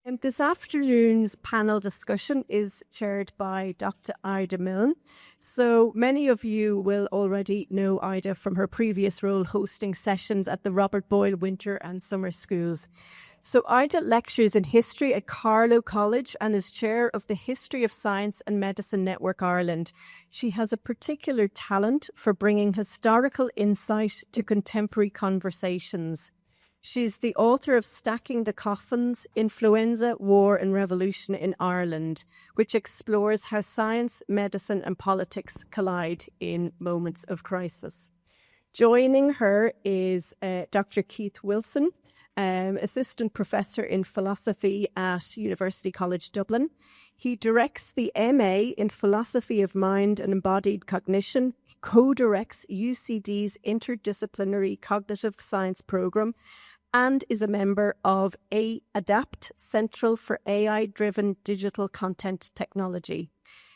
And this afternoon's panel discussion is chaired by Dr. Ida Milne. So many of you will already know Ida from her previous role hosting sessions at the Robert Boyle Winter and Summer Schools. So Ida lectures in history at Carlow College and is chair of the History of Science and Medicine Network Ireland. She has a particular talent for bringing historical insight to contemporary conversations. She's the author of Stacking the Coffins, Influenza, War and Revolution in Ireland, which explores how science, medicine and politics collide in moments of crisis. Joining her is Dr. Keith Wilson, Assistant Professor in Philosophy at University College Dublin. He directs the MA in Philosophy of Mind and Embodied Cognition, co-directs UCD's Interdisciplinary Cognitive Science Programme, and is a member of ADAPT, Central for AI-Driven Digital Content Technology.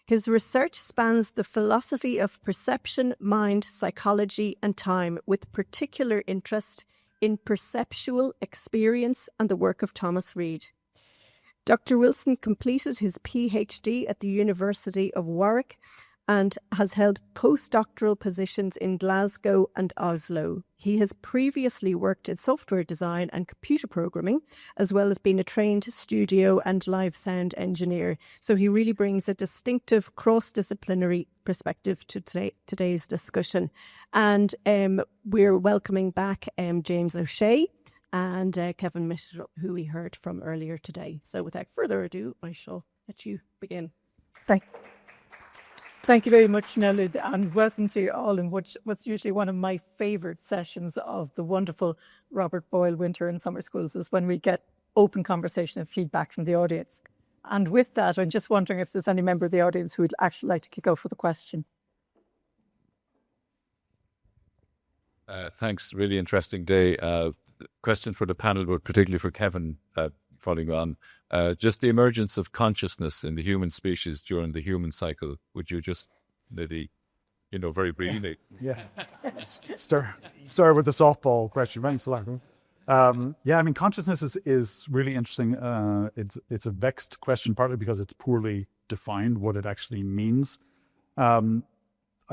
His research spans the philosophy of perception, mind, psychology, and time, with particular interest in perceptual experience and the work of Thomas Reid. Dr. Wilson completed his PhD at the University of Warwick and has held postdoctoral positions in Glasgow and Oslo. He has previously worked in software design and computer programming, as well as being a trained studio and live sound engineer. So he really brings a distinctive cross-disciplinary perspective to today's discussion. And we're welcoming back James O'Shea and Kevin Mitchell, who we heard from earlier today. So without further ado, I shall let you begin. Thank you very much, Nella, and welcome to you all in what's usually one of my favourite sessions of the wonderful Robert Boyle Winter and Summer Schools is when we get open conversation and feedback from the audience. And with that, I'm just wondering if there's any member of the audience who would actually like to kick off with a question. Thanks, really interesting day. Question for the panel, but particularly for Kevin, following on, just the emergence of consciousness in the human species during the human cycle. Would you just maybe, very briefly? Yeah. Start with the softball question. Thanks a lot. Consciousness is really interesting. It's a vexed question, partly because it's poorly defined what it actually means. I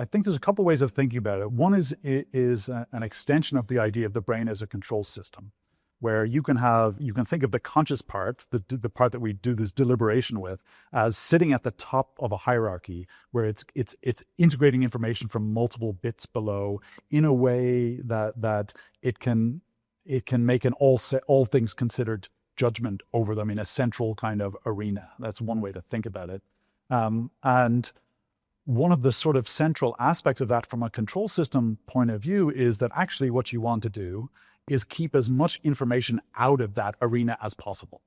think there's a couple ways of thinking about it. One is an extension of the idea of the brain as a control system, where you can think of the conscious part, the part that we do this deliberation with, as sitting at the top of a hierarchy, where it's integrating information from multiple bits below in a way that it can make an all things considered judgment over them in a central kind of arena. That's one way to think about it. And one of the sort of central aspects of that from a control system point of view is that actually what you want to do is keep as much information out of that arena as possible.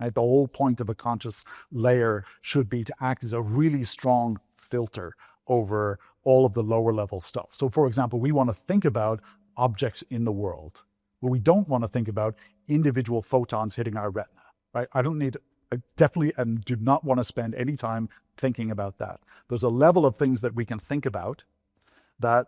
Right? The whole point of a conscious layer should be to act as a really strong filter over all of the lower level stuff. So for example, we want to think about objects in the world, but we don't want to think about individual photons hitting our retina. Right? I definitely and do not want to spend any time thinking about that. There's a level of things that we can think about that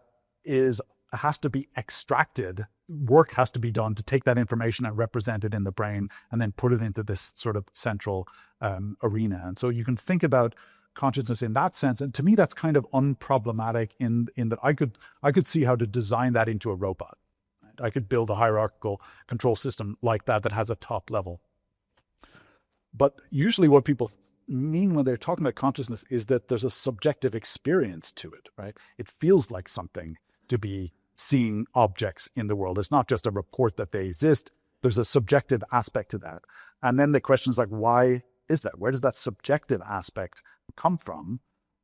has to be extracted. Work has to be done to take that information and represent it in the brain and then put it into this sort of central arena. And so you can think about consciousness in that sense. And to me, that's kind of unproblematic in that I could see how to design that into a robot. I could build a hierarchical control system like that has a top level. But usually what people mean when they're talking about consciousness is that there's a subjective experience to it, right? It feels like something to be seeing objects in the world. It's not just a report that they exist. There's a subjective aspect to that. And then the question is like, why is that? Where does that subjective aspect come from?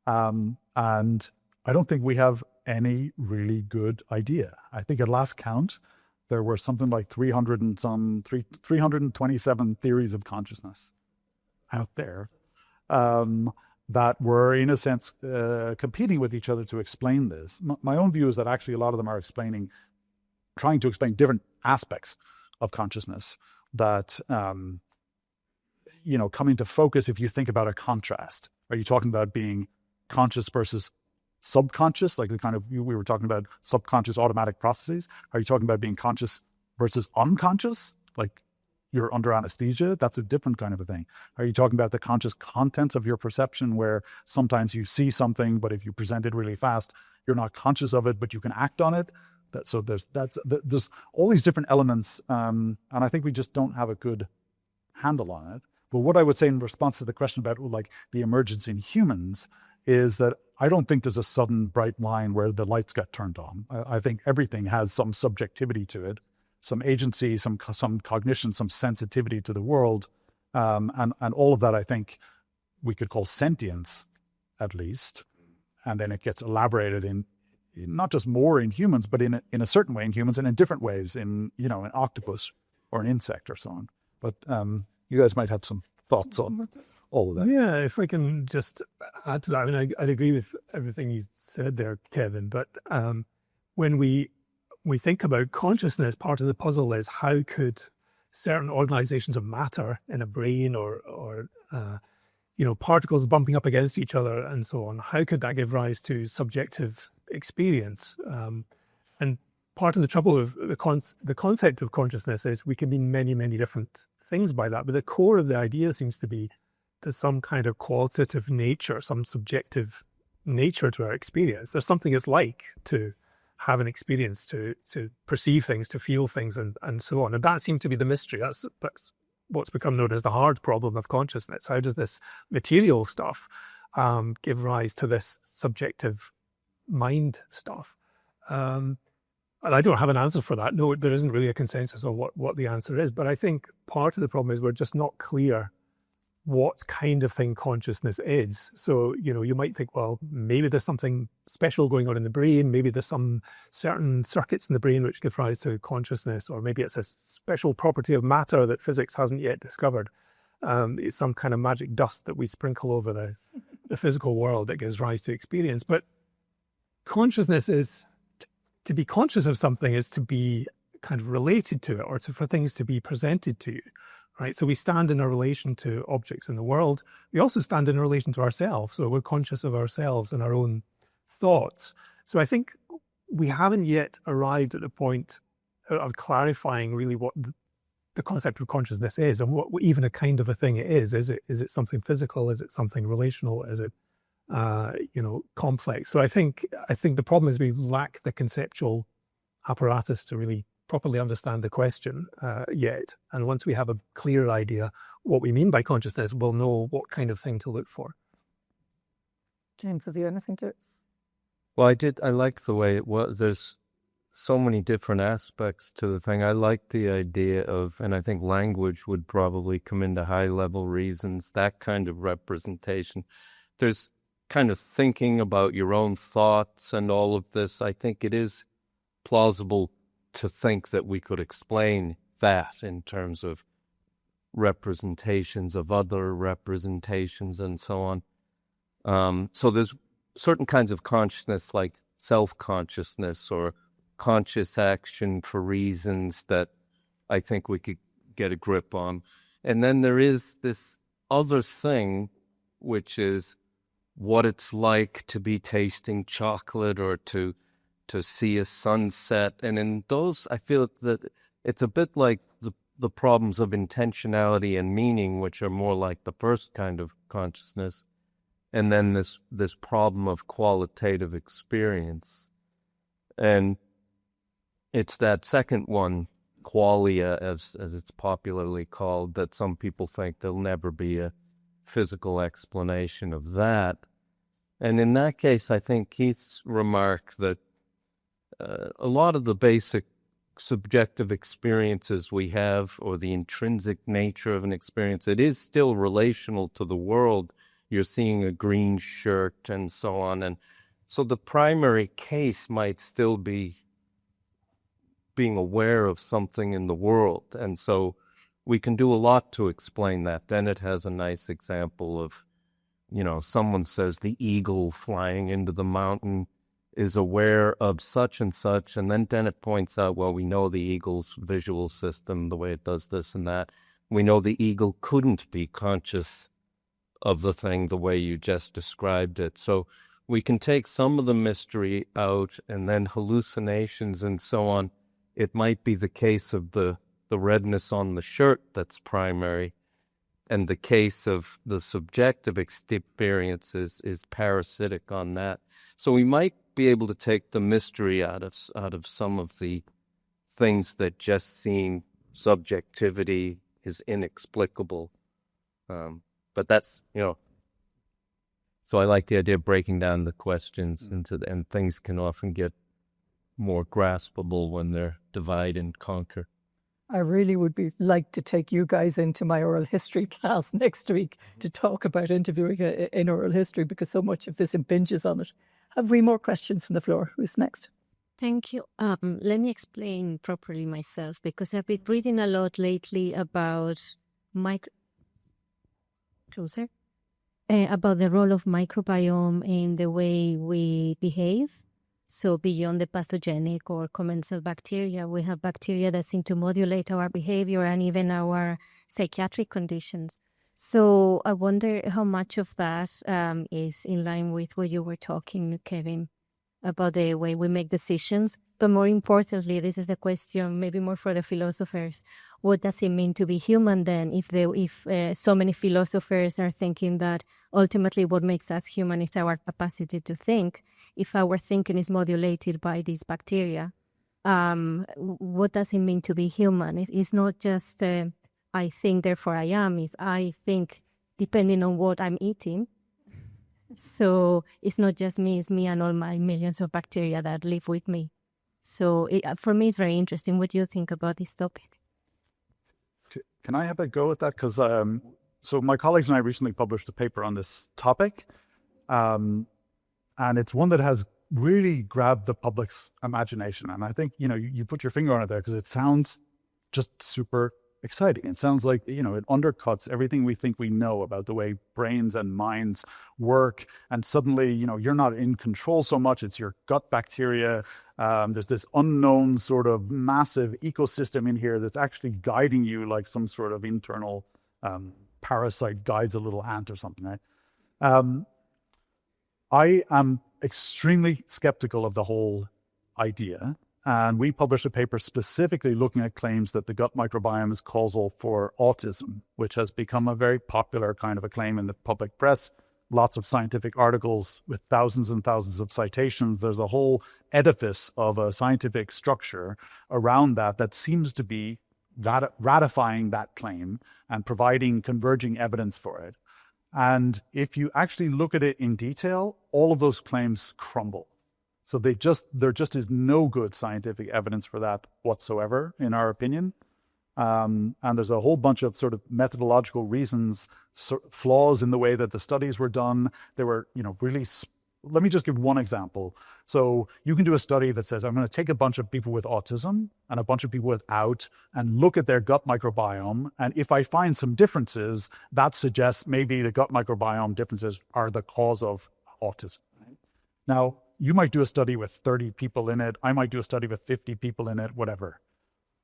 And I don't think we have any really good idea. I think at last count, there were something like 327 theories of consciousness out there that were, in a sense, competing with each other to explain this. My own view is that actually a lot of them are trying to explain different aspects of consciousness that, come into focus if you think about a contrast. Are you talking about being conscious versus subconscious, like we were talking about subconscious automatic processes? Are you talking about being conscious versus unconscious, like you're under anesthesia, that's a different kind of a thing. Are you talking about the conscious contents of your perception, where sometimes you see something, but if you present it really fast, you're not conscious of it, but you can act on it? So there's all these different elements, and I think we just don't have a good handle on it. But what I would say in response to the question about like the emergence in humans is that I don't think there's a sudden bright line where the lights got turned on. I think everything has some subjectivity to it, some agency, some cognition, some sensitivity to the world, and all of that I think we could call sentience, at least, and then it gets elaborated in not just more in humans, but in a certain way in humans, and in different ways in an octopus or an insect or so on. But you guys might have some thoughts on all of that. Yeah, if I can just add to that. I mean, I'd agree with everything you said there, Kevin, but when we think about consciousness, part of the puzzle is how could certain organizations of matter in a brain or particles bumping up against each other and so on, how could that give rise to subjective experience? And part of the trouble with the concept of consciousness is we can mean many, many different things by that, but the core of the idea seems to be there's some kind of qualitative nature, some subjective nature to our experience. There's something it's like to have an experience, to perceive things, to feel things, and so on. And that seemed to be the mystery. That's what's become known as the hard problem of consciousness. How does this material stuff give rise to this subjective mind stuff? And I don't have an answer for that. No, there isn't really a consensus on what the answer is. But I think part of the problem is we're just not clear what kind of thing consciousness is. So, you might think, well, maybe there's something special going on in the brain. Maybe there's some certain circuits in the brain which give rise to consciousness, or maybe it's a special property of matter that physics hasn't yet discovered. It's some kind of magic dust that we sprinkle over the physical world that gives rise to experience. But consciousness is, to be conscious of something is to be kind of related to it, or for things to be presented to you. Right, so we stand in a relation to objects in the world. We also stand in a relation to ourselves. So we're conscious of ourselves and our own thoughts. So I think we haven't yet arrived at the point of clarifying really what the concept of consciousness is, and what even a kind of a thing it is. Is it something physical? Is it something relational? Is it complex? So I think the problem is we lack the conceptual apparatus to really properly understand the question yet. And once we have a clear idea what we mean by consciousness, we'll know what kind of thing to look for. James, have you anything to it? Well, I like the way it was. There's so many different aspects to the thing. I like the idea of, and I think language would probably come into high-level reasons, that kind of representation. There's kind of thinking about your own thoughts and all of this. I think it is plausible to think that we could explain that in terms of representations of other representations and so on. So there's certain kinds of consciousness like self-consciousness or conscious action for reasons that I think we could get a grip on. And then there is this other thing, which is what it's like to be tasting chocolate or to see a sunset. And in those, I feel that it's a bit like the problems of intentionality and meaning, which are more like the first kind of consciousness. And then this problem of qualitative experience. And it's that second one, qualia, as it's popularly called, that some people think there'll never be a physical explanation of that. And in that case, I think Keith's remark that a lot of the basic subjective experiences we have, or the intrinsic nature of an experience, it is still relational to the world. You're seeing a green shirt and so on. And so the primary case might still be being aware of something in the world. And so we can do a lot to explain that. Dennett has a nice example of, someone says the eagle flying into the mountain is aware of such and such, and then Dennett points out, well, we know the eagle's visual system, the way it does this and that. We know the eagle couldn't be conscious of the thing the way you just described it. So we can take some of the mystery out, and then hallucinations and so on. It might be the case of the the redness on the shirt that's primary, and the case of the subjective experience is parasitic on that. So we might be able to take the mystery out of some of the things that just seem subjectivity is inexplicable. But that's, so I like the idea of breaking down the questions and things can often get more graspable when they're divide and conquer. I really would like to take you guys into my oral history class next week to talk about interviewing in oral history, because so much of this impinges on it. Have we more questions from the floor? Who's next? Thank you. Let me explain properly myself, because I've been reading a lot lately about about the role of microbiome in the way we behave. So beyond the pathogenic or commensal bacteria, we have bacteria that seem to modulate our behavior and even our psychiatric conditions. So I wonder how much of that is in line with what you were talking, Kevin, about the way we make decisions. But more importantly, this is the question maybe more for the philosophers. What does it mean to be human then, if so many philosophers are thinking that ultimately what makes us human is our capacity to think? If our thinking is modulated by these bacteria, what does it mean to be human? It's not just I think, therefore I am. It's I think depending on what I'm eating. So it's not just me, it's me and all my millions of bacteria that live with me. So for me, it's very interesting. What do you think about this topic? Can I have a go at that? Because so my colleagues and I recently published a paper on this topic. And it's one that has really grabbed the public's imagination. And I think, you put your finger on it there because it sounds just super exciting. It sounds like, it undercuts everything we think we know about the way brains and minds work. And suddenly, you're not in control so much. It's your gut bacteria. There's this unknown sort of massive ecosystem in here that's actually guiding you like some sort of internal parasite guides a little ant or something, right? I am extremely skeptical of the whole idea. And we published a paper specifically looking at claims that the gut microbiome is causal for autism, which has become a very popular kind of a claim in the public press. Lots of scientific articles with thousands and thousands of citations. There's a whole edifice of a scientific structure around that seems to be ratifying that claim and providing converging evidence for it. And if you actually look at it in detail, all of those claims crumble. So there just is no good scientific evidence for that whatsoever, in our opinion. And there's a whole bunch of sort of methodological reasons, flaws in the way that the studies were done. They were, really. Let me just give one example. So you can do a study that says, I'm going to take a bunch of people with autism and a bunch of people without and look at their gut microbiome. And if I find some differences, that suggests maybe the gut microbiome differences are the cause of autism. Now, you might do a study with 30 people in it. I might do a study with 50 people in it, whatever.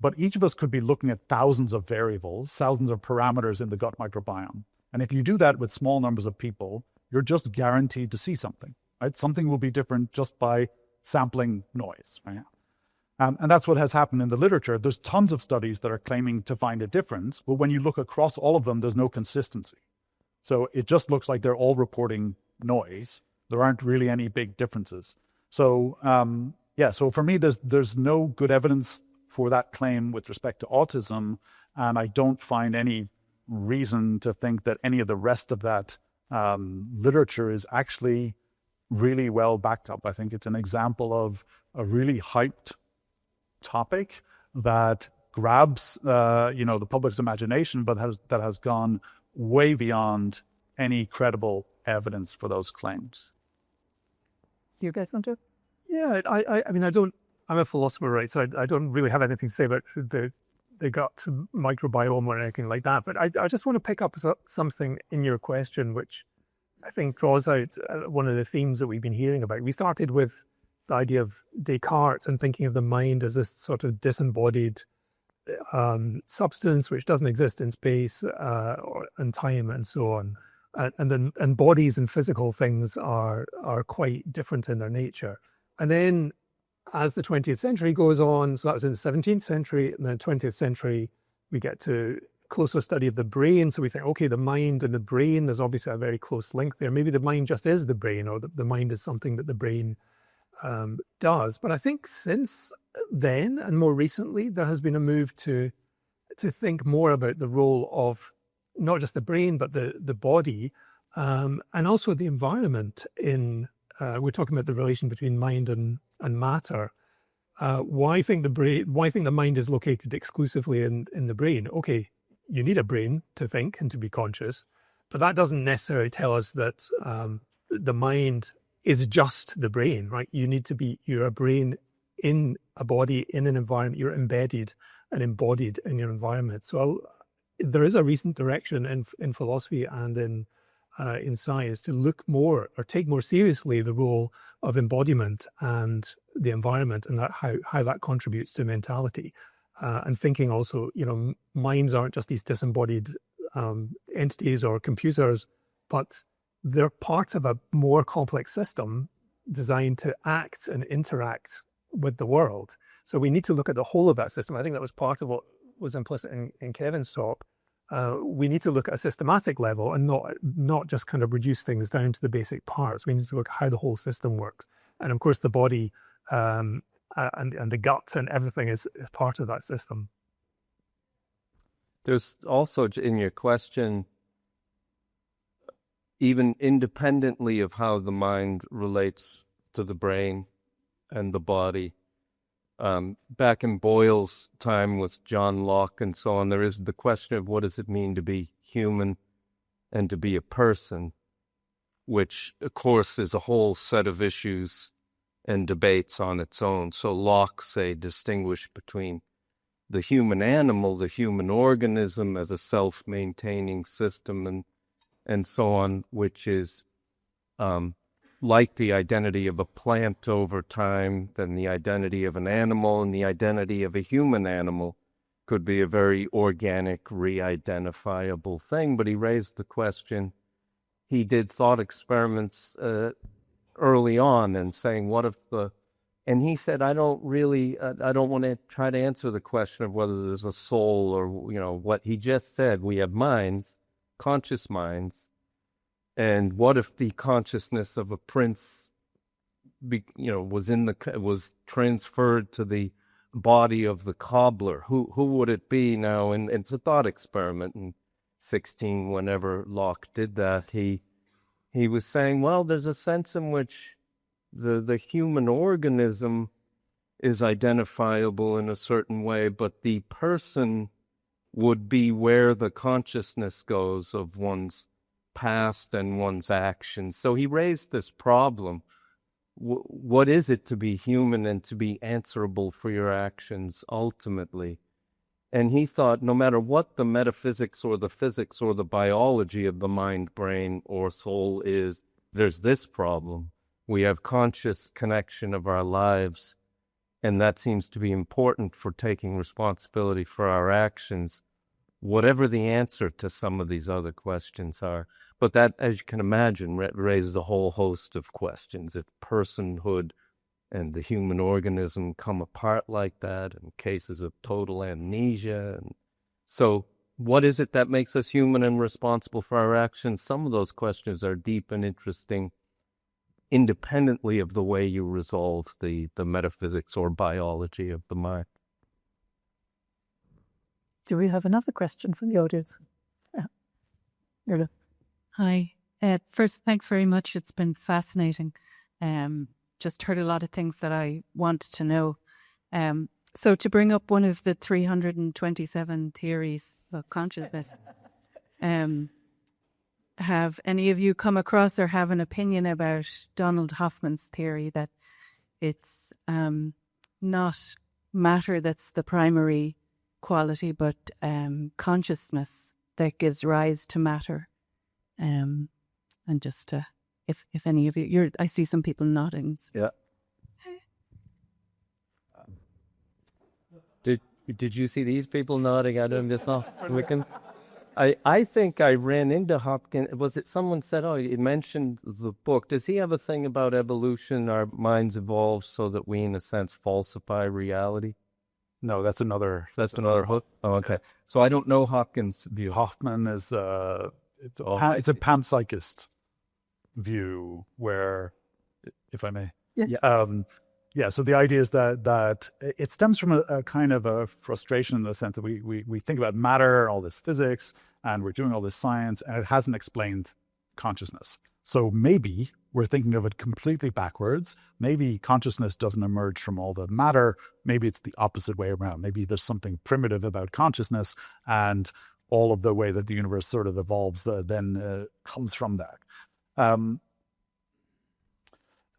But each of us could be looking at thousands of variables, thousands of parameters in the gut microbiome. And if you do that with small numbers of people, you're just guaranteed to see something, right? Something will be different just by sampling noise, right? And that's what has happened in the literature. There's tons of studies that are claiming to find a difference, but when you look across all of them, there's no consistency. So it just looks like they're all reporting noise. There aren't really any big differences. So, so for me, there's no good evidence for that claim with respect to autism, and I don't find any reason to think that any of the rest of that literature is actually really well backed up. I think it's an example of a really hyped topic that grabs the public's imagination, but that has gone way beyond any credible evidence for those claims. You guys want to? Yeah, I mean, I'm a philosopher, right? So I don't really have anything to say about the gut microbiome or anything like that. But I just want to pick up something in your question, which I think draws out one of the themes that we've been hearing about. We started with the idea of Descartes and thinking of the mind as this sort of disembodied substance which doesn't exist in space or in time and so on. And bodies and physical things are quite different in their nature. And then as the 20th century goes on, so that was in the 17th century, and then 20th century, we get to closer study of the brain. So we think, okay, the mind and the brain, there's obviously a very close link there. Maybe the mind just is the brain, or the mind is something that the brain does. But I think since then, and more recently, there has been a move to think more about the role of not just the brain, but the body, and also the environment in, we're talking about the relation between mind and matter. Why think the mind is located exclusively in the brain? Okay, you need a brain to think and to be conscious, but that doesn't necessarily tell us that the mind is just the brain, right? You're a brain in a body, in an environment. You're embedded and embodied in your environment. So there is a recent direction in philosophy and in science to look more or take more seriously the role of embodiment and the environment, and how that contributes to mentality. And thinking also, minds aren't just these disembodied entities or computers, but they're part of a more complex system designed to act and interact with the world. So we need to look at the whole of that system. I think that was part of what was implicit in Kevin's talk. We need to look at a systematic level and not just kind of reduce things down to the basic parts. We need to look at how the whole system works. And of course, the body and the gut and everything is part of that system. There's also in your question, even independently of how the mind relates to the brain and the body, back in Boyle's time with John Locke and so on, there is the question of what does it mean to be human and to be a person, which, of course, is a whole set of issues and debates on its own. So Locke, say, distinguished between the human animal, the human organism as a self-maintaining system and so on, which is like the identity of a plant over time, then the identity of an animal and the identity of a human animal could be a very organic, re-identifiable thing. But he raised the question, he did thought experiments early on and saying, what if and he said, I don't want to try to answer the question of whether there's a soul or, what he just said. We have minds, conscious minds. And what if the consciousness of a prince, was transferred to the body of the cobbler? Who would it be now? And it's a thought experiment. In 16, whenever Locke did that, he was saying, well, there's a sense in which the human organism is identifiable in a certain way, but the person would be where the consciousness goes of one's past and one's actions. So he raised this problem. What is it to be human and to be answerable for your actions ultimately? And he thought no matter what the metaphysics or the physics or the biology of the mind, brain, or soul is, there's this problem. We have conscious connection of our lives, and that seems to be important for taking responsibility for our actions, whatever the answer to some of these other questions are. But that, as you can imagine, raises a whole host of questions. If personhood and the human organism come apart like that, and cases of total amnesia. And so what is it that makes us human and responsible for our actions? Some of those questions are deep and interesting, independently of the way you resolve the metaphysics or biology of the mind. Do we have another question from the audience? Yeah. Mirla. Hi. First, thanks very much. It's been fascinating. Just heard a lot of things that I wanted to know. So to bring up one of the 327 theories of consciousness, have any of you come across or have an opinion about Donald Hoffman's theory that it's not matter that's the primary quality, but consciousness that gives rise to matter? And just if any of you, I see some people nodding. So. Yeah. Did you see these people nodding? I don't know. We can. I think I ran into Hopkins. Was it someone said, oh, you mentioned the book. Does he have a thing about evolution? Our minds evolve so that we, in a sense, falsify reality? No, that's another hook. Oh, okay. So I don't know Hopkins' view. Hoffman is it's a panpsychist view where, if I may, so the idea is that it stems from a kind of a frustration in the sense that we think about matter, all this physics, and we're doing all this science, and it hasn't explained consciousness. So maybe we're thinking of it completely backwards. Maybe consciousness doesn't emerge from all the matter. Maybe it's the opposite way around. Maybe there's something primitive about consciousness, and all of the way that the universe sort of evolves then comes from that.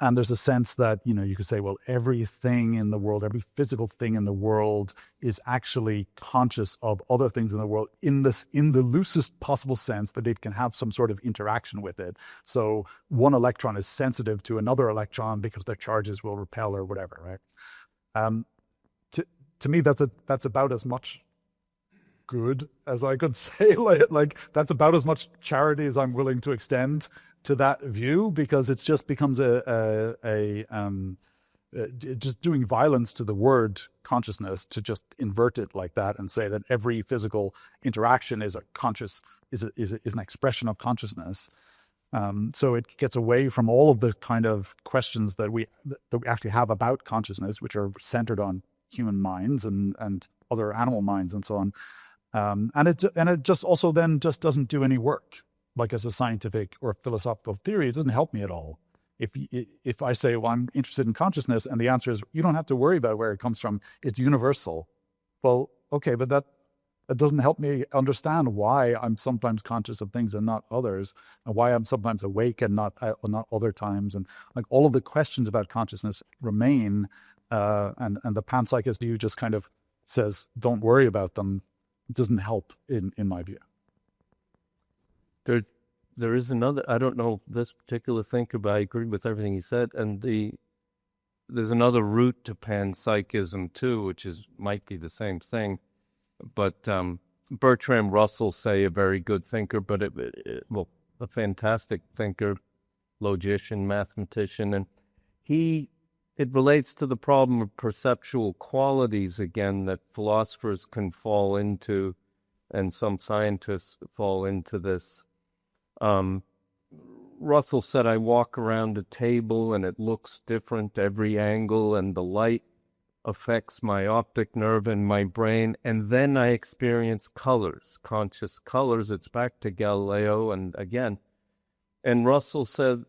And there's a sense that, you could say, well, everything in the world, every physical thing in the world is actually conscious of other things in the world in the loosest possible sense that it can have some sort of interaction with it. So one electron is sensitive to another electron because their charges will repel or whatever, right? To me, that's about as much good as I could say. Like that's about as much charity as I'm willing to extend to that view, because it just becomes just doing violence to the word consciousness to just invert it like that and say that every physical interaction is an expression of consciousness. So it gets away from all of the kind of questions that we actually have about consciousness, which are centered on human minds and other animal minds and so on. And it just also then just doesn't do any work. Like as a scientific or philosophical theory, it doesn't help me at all. If I say, well, I'm interested in consciousness, and the answer is, you don't have to worry about where it comes from, it's universal. Well, okay, but that doesn't help me understand why I'm sometimes conscious of things and not others, and why I'm sometimes awake and not other times. And like all of the questions about consciousness remain, and the panpsychist view just kind of says, don't worry about them. It doesn't help in my view. There is another, I don't know this particular thinker, but I agree with everything he said. And there's another route to panpsychism too, which might be the same thing. But Bertrand Russell, say, a very good thinker, but a fantastic thinker, logician, mathematician, and it relates to the problem of perceptual qualities again that philosophers can fall into, and some scientists fall into this. Russell said, I walk around a table and it looks different every angle, and the light affects my optic nerve in my brain, and then I experience colors, conscious colors. It's back to Galileo and again. And Russell said,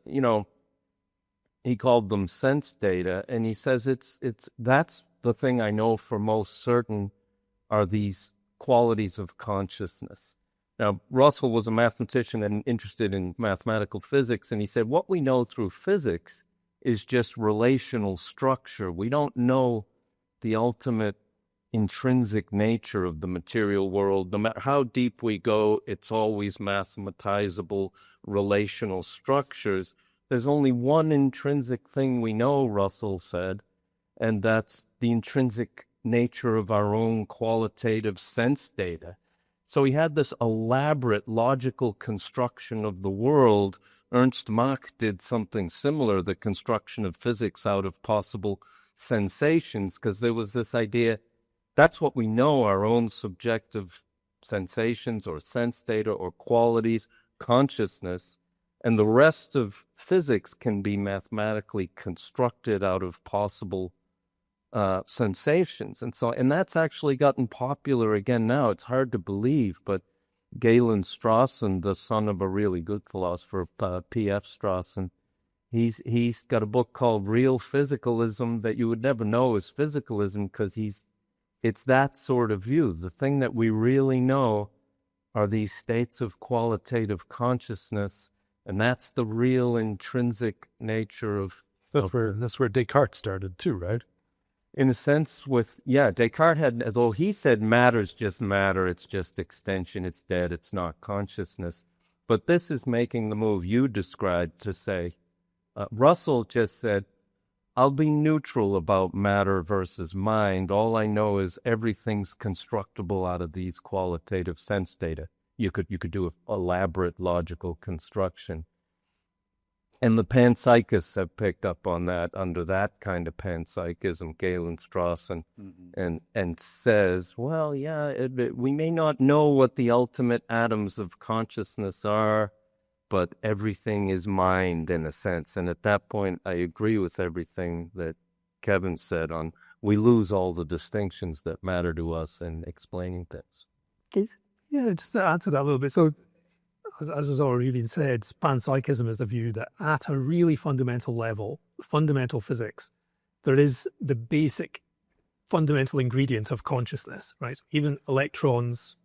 he called them sense data, and he says that's the thing I know for most certain are these qualities of consciousness. Now, Russell was a mathematician and interested in mathematical physics, and he said what we know through physics is just relational structure. We don't know the ultimate intrinsic nature of the material world. No matter how deep we go, it's always mathematizable relational structures. There's only one intrinsic thing we know, Russell said, and that's the intrinsic nature of our own qualitative sense data. So he had this elaborate logical construction of the world. Ernst Mach did something similar, the construction of physics out of possible sensations, because there was this idea, that's what we know, our own subjective sensations or sense data or qualities, consciousness, and the rest of physics can be mathematically constructed out of possible sensations. And that's actually gotten popular again now. It's hard to believe, but Galen Strawson, the son of a really good philosopher, P.F. Strawson, he's got a book called Real Physicalism that you would never know is physicalism, because it's that sort of view. The thing that we really know are these states of qualitative consciousness, and that's the real intrinsic nature of... That's where Descartes started too, right? In a sense Descartes had, although he said matter's just matter, it's just extension, it's dead, it's not consciousness. But this is making the move you described to say, Russell just said, I'll be neutral about matter versus mind. All I know is everything's constructible out of these qualitative sense data. you could do an elaborate logical construction. And the panpsychists have picked up on that under that kind of panpsychism, Galen Strawson, and says, well, yeah, we may not know what the ultimate atoms of consciousness are, but everything is mind in a sense. And at that point, I agree with everything that Kevin said on we lose all the distinctions that matter to us in explaining things. Keith? Yeah, just to add to that a little bit. So, as has already been said, panpsychism is the view that at a really fundamental level, fundamental physics, there is the basic fundamental ingredient of consciousness, right? So even electrons,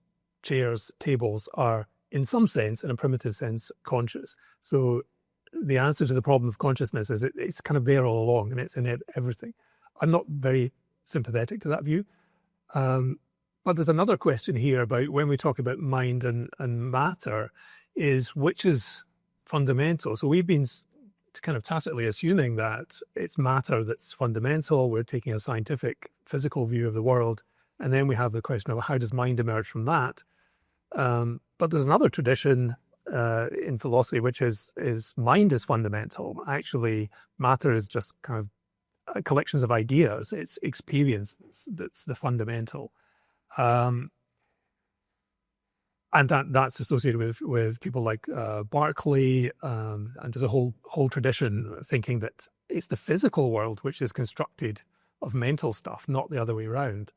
chairs, tables are, in some sense, in a primitive sense, conscious. So the answer to the problem of consciousness is it's kind of there all along, and it's in everything. I'm not very sympathetic to that view. But there's another question here about when we talk about mind and matter, is which is fundamental. So we've been kind of tacitly assuming that it's matter that's fundamental. We're taking a scientific, physical view of the world. And then we have the question of how does mind emerge from that? But there's another tradition in philosophy, which is mind is fundamental. Actually, matter is just kind of collections of ideas. It's experience that's the fundamental. And that's associated with people like Berkeley, and there's a whole tradition thinking that it's the physical world which is constructed of mental stuff, not the other way around.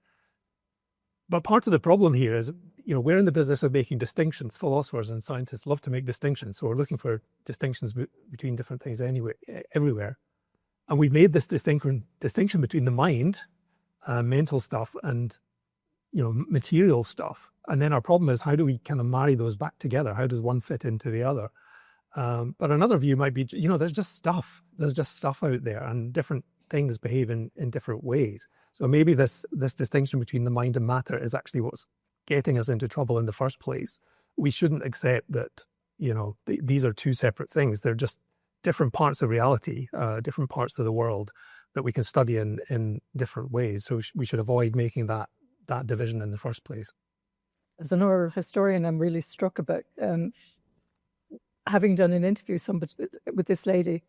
But part of the problem here is, we're in the business of making distinctions. Philosophers and scientists love to make distinctions, so we're looking for distinctions between different things everywhere. And we've made this distinction between the mind, mental stuff, and material stuff. And then our problem is, how do we kind of marry those back together? How does one fit into the other? But another view might be, there's just stuff. There's just stuff out there, and different things behave in different ways. So maybe this distinction between the mind and matter is actually what's getting us into trouble in the first place. We shouldn't accept that, these are two separate things. They're just different parts of reality, different parts of the world that we can study in different ways. So we should avoid making that division in the first place. As an oral historian, I'm really struck about having done an interview with this lady,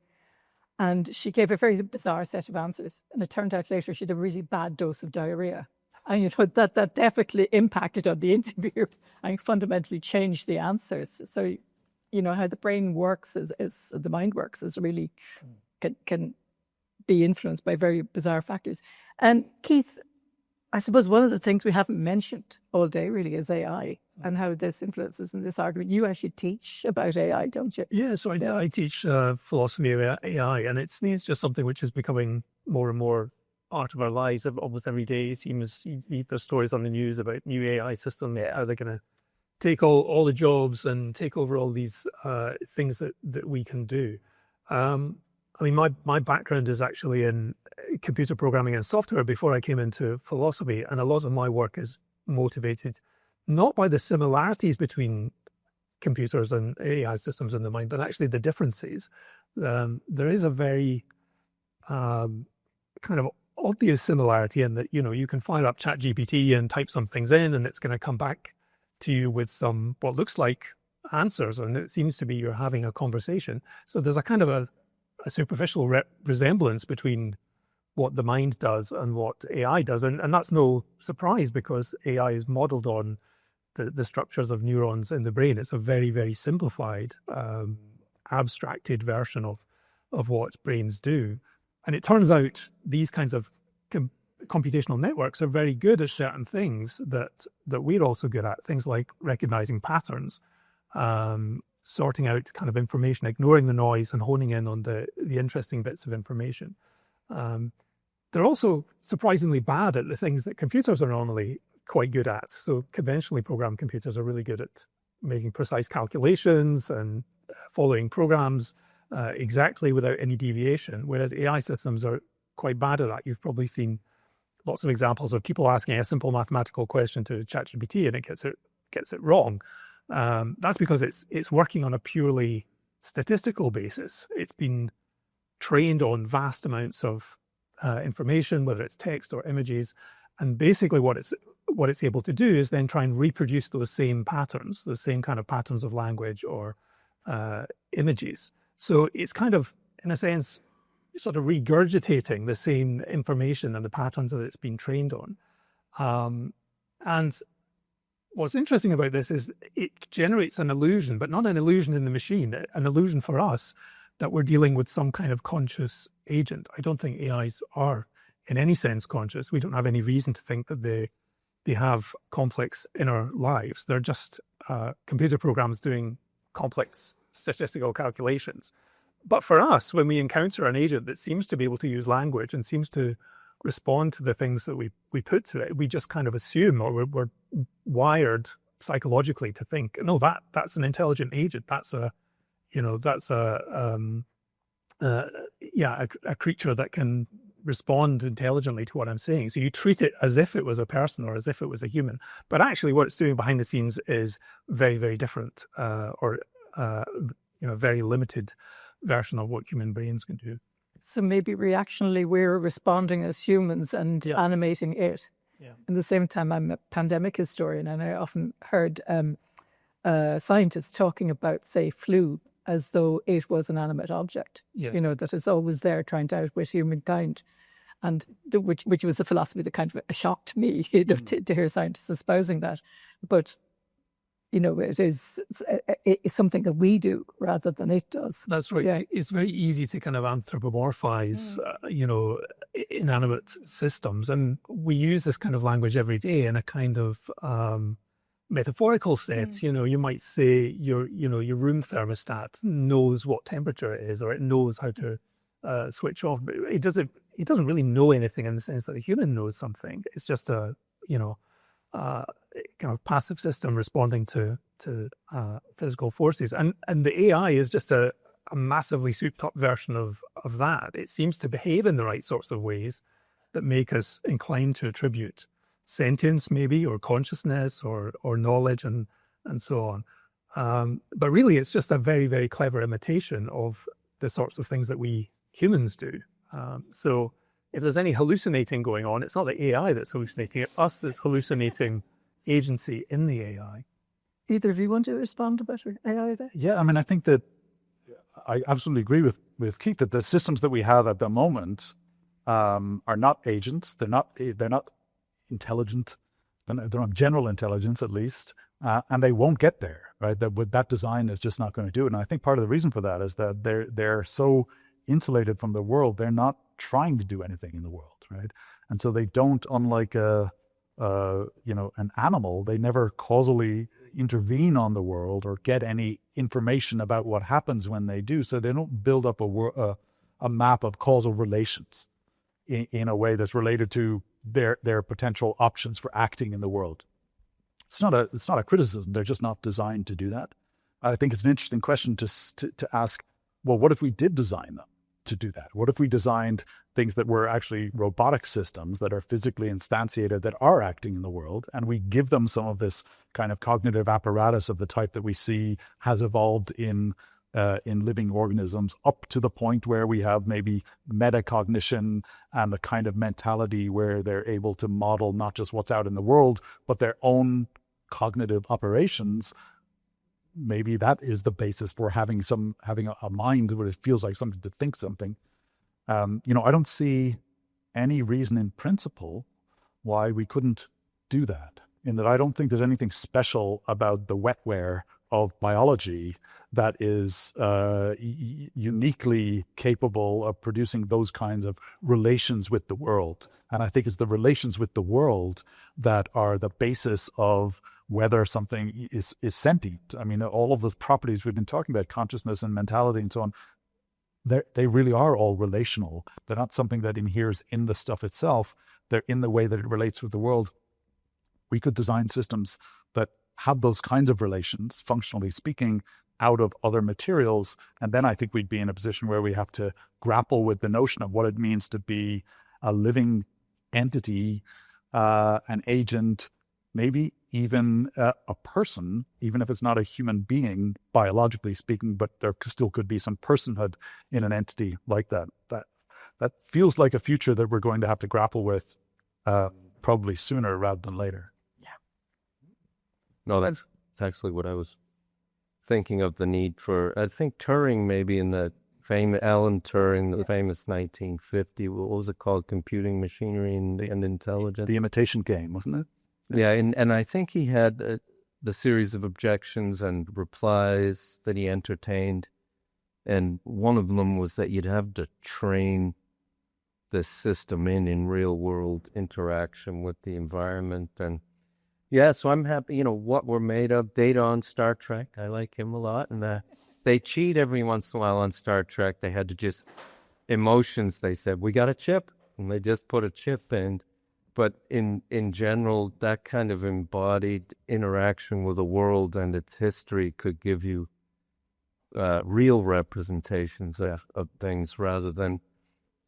and she gave a very bizarre set of answers. And it turned out later she had a really bad dose of diarrhea. And that definitely impacted on the interview and fundamentally changed the answers. So, how the brain works, is the mind works, is really can be influenced by very bizarre factors. And Keith, I suppose one of the things we haven't mentioned all day really is AI and how this influences in this argument. You actually teach about AI, don't you? Yeah, so I teach philosophy of AI, and it's just something which is becoming more and more part of our lives. Almost every day you read the stories on the news about new AI systems, how they're going to take all the jobs and take over all these things that we can do. My background is actually in computer programming and software before I came into philosophy, and a lot of my work is motivated not by the similarities between computers and AI systems in the mind, but actually the differences. There is a very kind of obvious similarity in that, you can fire up ChatGPT and type some things in, and it's going to come back to you with some what looks like answers, and it seems to be you're having a conversation. So there's a kind of a superficial resemblance between what the mind does and what AI does. And that's no surprise, because AI is modeled on the structures of neurons in the brain. It's a very, very simplified, abstracted version of what brains do. And it turns out these kinds of computational networks are very good at certain things that we're also good at, things like recognizing patterns, sorting out kind of information, ignoring the noise and honing in on the interesting bits of information. They're also surprisingly bad at the things that computers are normally quite good at. So conventionally programmed computers are really good at making precise calculations and following programs exactly without any deviation, whereas AI systems are quite bad at that. You've probably seen lots of examples of people asking a simple mathematical question to ChatGPT and it gets it wrong. That's because it's working on a purely statistical basis. It's been trained on vast amounts of information, whether it's text or images, and basically what what it's able to do is then try and reproduce those same patterns, the same kind of patterns of language or images. So it's kind of, in a sense, sort of regurgitating the same information and the patterns that it's been trained on. And what's interesting about this is it generates an illusion, but not an illusion in the machine, an illusion for us that we're dealing with some kind of conscious agent. I don't think AIs are in any sense conscious. We don't have any reason to think that they have complex inner lives. They're just computer programs doing complex statistical calculations. But for us, when we encounter an agent that seems to be able to use language and seems to respond to the things that we put to it, we just kind of assume, or we're wired psychologically to think, no, that's an intelligent agent. That's a creature that can respond intelligently to what I'm saying. So you treat it as if it was a person or as if it was a human. But actually what it's doing behind the scenes is very, very different, or very limited version of what human brains can do. So maybe reactionally we're responding as humans and animating it. Yeah. At the same time, I'm a pandemic historian, and I often heard scientists talking about, say, flu as though it was an animate object, that is always there trying to outwit humankind. And which was a philosophy that kind of shocked me, to hear scientists espousing that. But it's something that we do rather than it does. That's right. Yeah, it's very easy to kind of anthropomorphize, inanimate systems, and we use this kind of language every day in a kind of metaphorical sense. You might say your room thermostat knows what temperature it is, or it knows how to switch off, but it doesn't really know anything in the sense that a human knows something. It's just a kind of passive system responding to physical forces, and the AI is just a massively souped up version of that. It seems to behave in the right sorts of ways that make us inclined to attribute sentience, maybe, or consciousness, or knowledge, and so on. But really, it's just a very, very clever imitation of the sorts of things that we humans do. So if there's any hallucinating going on, it's not the AI that's hallucinating, it's us that's hallucinating agency in the AI. Either of you want to respond about AI there? Yeah, I mean, I think that I absolutely agree with Keith that the systems that we have at the moment are not agents. They're not intelligent. They're not general intelligence, at least, and they won't get there. Right? That design is just not going to do it. And I think part of the reason for that is that they're so insulated from the world. They're not trying to do anything in the world, right? And so they don't, unlike an animal, they never causally intervene on the world or get any information about what happens when they do. So they don't build up a map of causal relations in a way that's related to their potential options for acting in the world. It's not a criticism. They're just not designed to do that. I think it's an interesting question to ask, well, what if we did design them to do that? What if we designed things that were actually robotic systems that are physically instantiated, that are acting in the world, and we give them some of this kind of cognitive apparatus of the type that we see has evolved in living organisms, up to the point where we have maybe metacognition and a kind of mentality where they're able to model not just what's out in the world, but their own cognitive operations. Maybe that is the basis for having a mind where it feels like something to think something. I don't see any reason in principle why we couldn't do that. In that I don't think there's anything special about the wetware of biology that is uniquely capable of producing those kinds of relations with the world. And I think it's the relations with the world that are the basis of whether something is sentient. I mean, all of those properties we've been talking about, consciousness and mentality and so on, they really are all relational. They're not something that inheres in the stuff itself. They're in the way that it relates with the world. We could design systems that have those kinds of relations, functionally speaking, out of other materials. And then I think we'd be in a position where we have to grapple with the notion of what it means to be a living entity, an agent, maybe even a person, even if it's not a human being, biologically speaking, but there still could be some personhood in an entity like that. That feels like a future that we're going to have to grapple with probably sooner rather than later. No, that's actually what I was thinking of, the need for. I think Turing, maybe in the famous Alan Turing, the famous 1950, what was it called? Computing Machinery and Intelligence. The Imitation Game, wasn't it? Yeah, and I think he had the series of objections and replies that he entertained, and one of them was that you'd have to train this system in real world interaction with the environment. And yeah, so I'm happy, what we're made of. Data on Star Trek, I like him a lot. And they cheat every once in a while on Star Trek. They had to just, emotions, they said, we got a chip. And they just put a chip in. But in general, that kind of embodied interaction with the world and its history could give you real representations of things rather than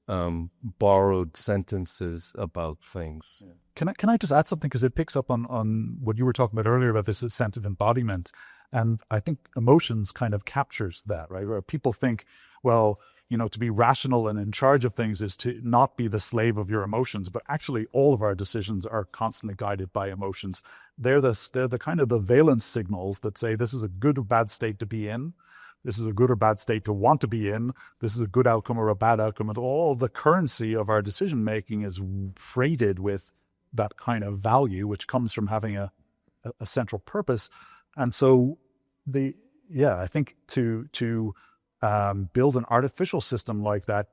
borrowed sentences about things. Yeah. Can I just add something, because it picks up on what you were talking about earlier about this sense of embodiment, and I think emotions kind of captures that, right? Where people think, well, to be rational and in charge of things is to not be the slave of your emotions, but actually all of our decisions are constantly guided by emotions. They're the kind of the valence signals that say this is a good or bad state to be in. This is a good or bad state to want to be in. This is a good outcome or a bad outcome. And all the currency of our decision making is freighted with that kind of value, which comes from having a central purpose. And so I think to build an artificial system like that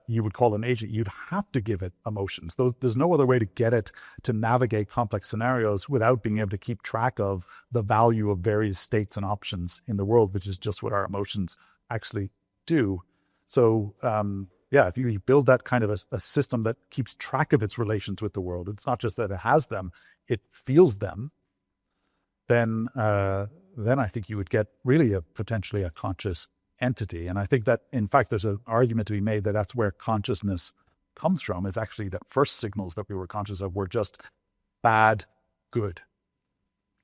you would call an agent, you'd have to give it emotions. There's no other way to get it to navigate complex scenarios without being able to keep track of the value of various states and options in the world, which is just what our emotions actually do. So, if you build that kind of a system that keeps track of its relations with the world, it's not just that it has them, it feels them, then I think you would get really potentially a conscious entity. And I think that, in fact, there's an argument to be made that that's where consciousness comes from, is actually the first signals that we were conscious of were just bad, good.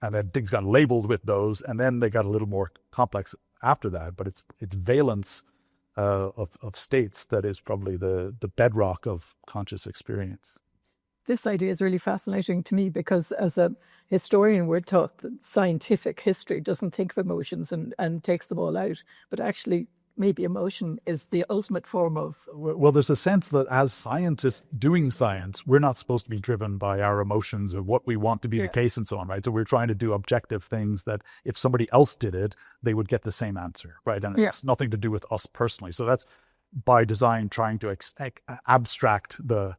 And then things got labeled with those, and then they got a little more complex after that. But it's valence of states that is probably the bedrock of conscious experience. This idea is really fascinating to me because as a historian, we're taught that scientific history doesn't think of emotions and takes them all out. But actually, maybe emotion is the ultimate form of... Well, there's a sense that as scientists doing science, we're not supposed to be driven by our emotions or what we want to be the case and so on, right? So we're trying to do objective things that if somebody else did it, they would get the same answer, right? And it's nothing to do with us personally. So that's by design trying to abstract the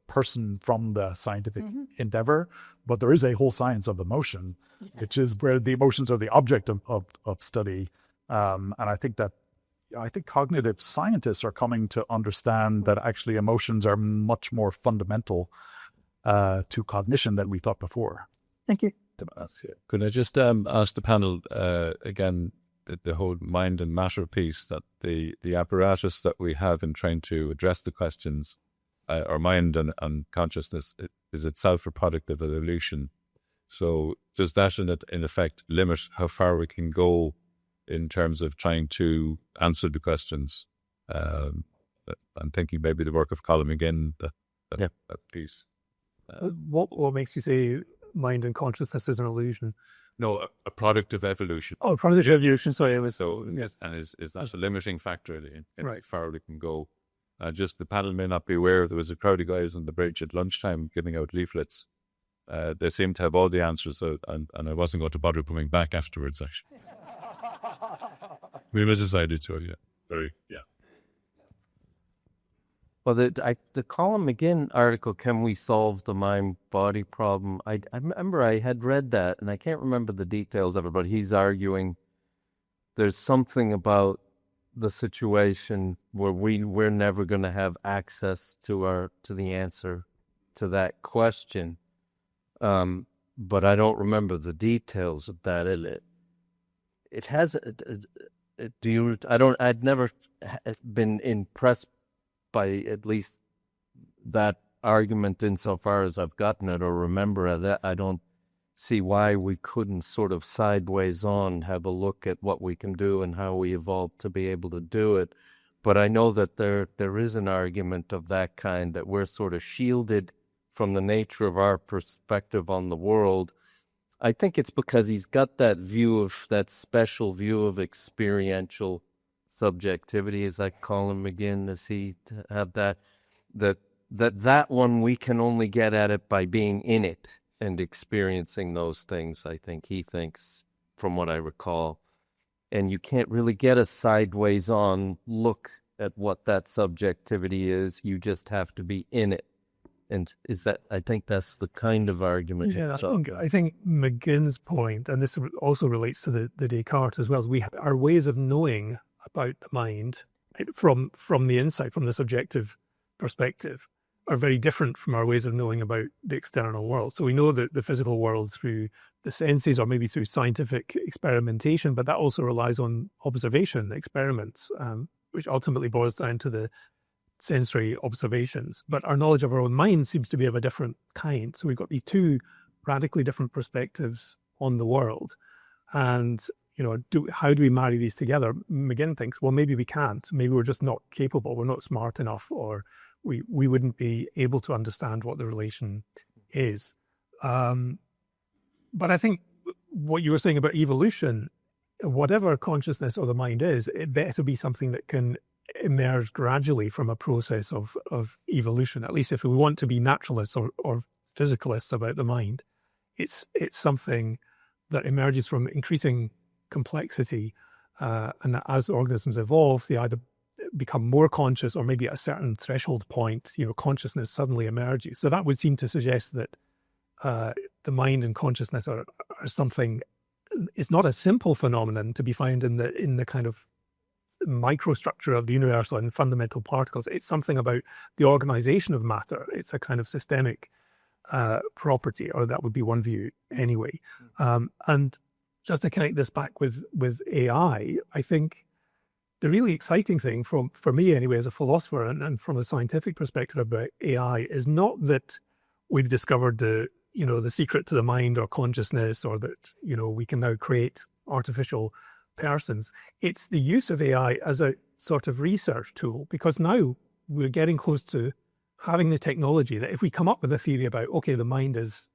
person from the scientific endeavor, but there is a whole science of emotion, which is where the emotions are the object of study. And I think cognitive scientists are coming to understand that actually emotions are much more fundamental to cognition than we thought before. Thank you. Could I just ask the panel again, the whole mind and matter piece, that the apparatus that we have in trying to address the questions, our mind and consciousness is itself a product of evolution. So does that in effect limit how far we can go in terms of trying to answer the questions? I'm thinking maybe the work of Colm again, that piece. What makes you say mind and consciousness is an illusion? No, a product of evolution. Oh, product of evolution. Sorry, Is that a limiting factor in how far we can go? Just the panel may not be aware, there was a crowd of guys on the bridge at lunchtime giving out leaflets. They seemed to have all the answers, and I wasn't going to bother coming back afterwards, actually. We decided to, Well, the Colm McGinn article, Can We Solve the Mind-Body Problem? I remember I had read that, and I can't remember the details of it, but he's arguing there's something about the situation where we're never going to have access to the answer to that question. But I don't remember the details of that. It has. I'd never been impressed by at least that argument insofar as I've gotten it or remember it. I don't see why we couldn't sort of sideways on have a look at what we can do and how we evolved to be able to do it. But I know that there is an argument of that kind, that we're sort of shielded from the nature of our perspective on the world. I think it's because he's got that special view of experiential subjectivity, as I call him again, as he have that one we can only get at it by being in it and experiencing those things, I think he thinks, from what I recall. And you can't really get a sideways on look at what that subjectivity is. You just have to be in it. And I think that's the kind of argument. Yeah, I think McGinn's point, and this also relates to the Descartes as well, is our ways of knowing about the mind from the inside, from the subjective perspective, are very different from our ways of knowing about the external world. So we know the physical world through the senses or maybe through scientific experimentation, but that also relies on observation, experiments, which ultimately boils down to the sensory observations. But our knowledge of our own mind seems to be of a different kind. So we've got these two radically different perspectives on the world. And, how do we marry these together? McGinn thinks, well, maybe we can't. Maybe we're just not capable. We're not smart enough, or we wouldn't be able to understand what the relation is. But I think what you were saying about evolution, whatever consciousness or the mind is, it better be something that can emerge gradually from a process of evolution. At least if we want to be naturalists or physicalists about the mind, it's something that emerges from increasing complexity, and that as organisms evolve, they either become more conscious or maybe at a certain threshold point, consciousness suddenly emerges. So that would seem to suggest that the mind and consciousness are something. It's not a simple phenomenon to be found in the kind of microstructure of the universe and fundamental particles. It's something about the organization of matter. It's a kind of systemic property, or that would be one view anyway. And just to connect this back with AI, I think the really exciting thing for me anyway as a philosopher and from a scientific perspective about AI is not that we've discovered the secret to the mind or consciousness, or that, we can now create artificial persons. It's the use of AI as a sort of research tool, because now we're getting close to having the technology that if we come up with a theory about, okay, the mind is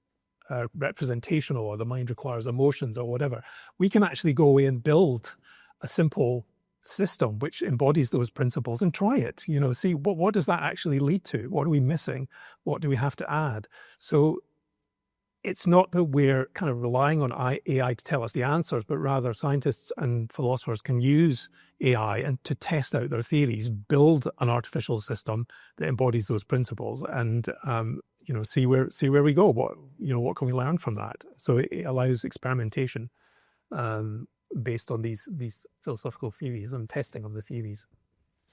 representational, or the mind requires emotions or whatever, we can actually go away and build a simple system which embodies those principles and try it, see what does that actually lead to? What are we missing? What do we have to add? So it's not that we're kind of relying on AI to tell us the answers, but rather scientists and philosophers can use AI and to test out their theories, build an artificial system that embodies those principles, and see where we go. What can we learn from that? So it allows experimentation based on these philosophical theories and testing of the theories.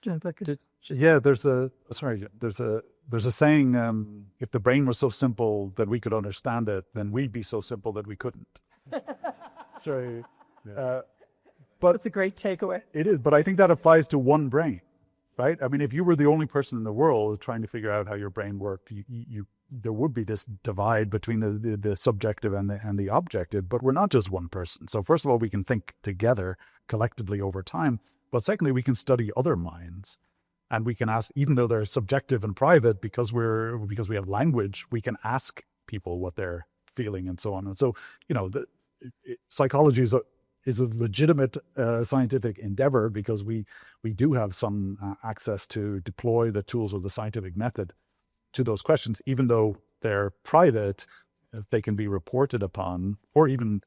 Yeah, there's a saying, if the brain was so simple that we could understand it, then we'd be so simple that we couldn't. Sorry. But that's a great takeaway. It is, but I think that applies to one brain, right? I mean, if you were the only person in the world trying to figure out how your brain worked, there would be this divide between the subjective and the objective, but we're not just one person. So first of all, we can think together collectively over time. But secondly, we can study other minds, and we can ask, even though they're subjective and private, because we have language, we can ask people what they're feeling and so on. And so, psychology is a legitimate scientific endeavor, because we do have some access to deploy the tools of the scientific method to those questions, even though they're private. If they can be reported upon, or even